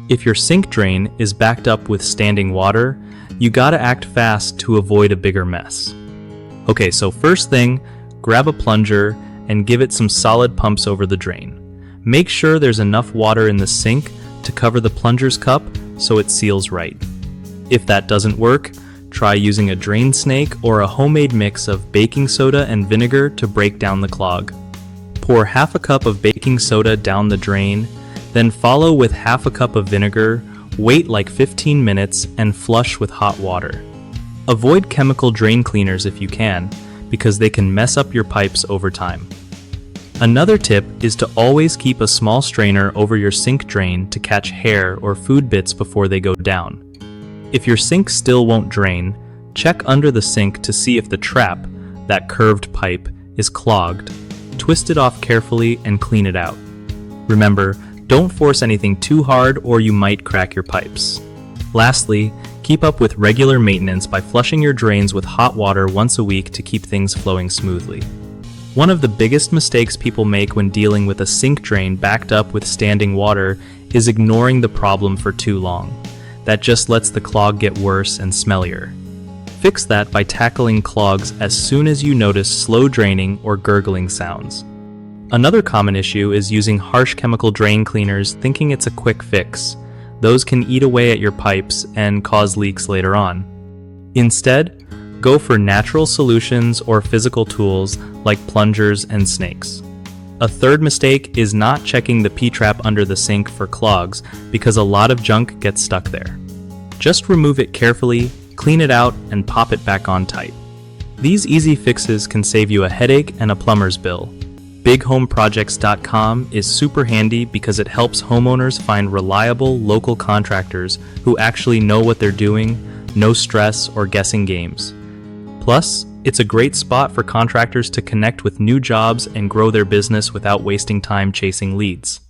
If your sink drain is backed up with standing water, you gotta act fast to avoid a bigger mess. Okay, so first thing, grab a plunger and give it some solid pumps over the drain. Make sure there's enough water in the sink to cover the plunger's cup so it seals right. If that doesn't work, try using a drain snake or a homemade mix of baking soda and vinegar to break down the clog. Pour half a cup of baking soda down the drain, then follow with half a cup of vinegar, wait like 15 minutes, and flush with hot water. Avoid chemical drain cleaners if you can, because they can mess up your pipes over time. Another tip is to always keep a small strainer over your sink drain to catch hair or food bits before they go down. If your sink still won't drain, check under the sink to see if the trap, that curved pipe, is clogged. Twist it off carefully and clean it out. Remember, don't force anything too hard or you might crack your pipes. Lastly, keep up with regular maintenance by flushing your drains with hot water once a week to keep things flowing smoothly. One of the biggest mistakes people make when dealing with a sink drain backed up with standing water is ignoring the problem for too long. That just lets the clog get worse and smellier. Fix that by tackling clogs as soon as you notice slow draining or gurgling sounds. Another common issue is using harsh chemical drain cleaners thinking it's a quick fix. Those can eat away at your pipes and cause leaks later on. Instead, go for natural solutions or physical tools like plungers and snakes. A third mistake is not checking the P-trap under the sink for clogs because a lot of junk gets stuck there. Just remove it carefully, clean it out, and pop it back on tight. These easy fixes can save you a headache and a plumber's bill. BigHomeProjects.com is super handy because it helps homeowners find reliable local contractors who actually know what they're doing, no stress or guessing games. Plus, it's a great spot for contractors to connect with new jobs and grow their business without wasting time chasing leads.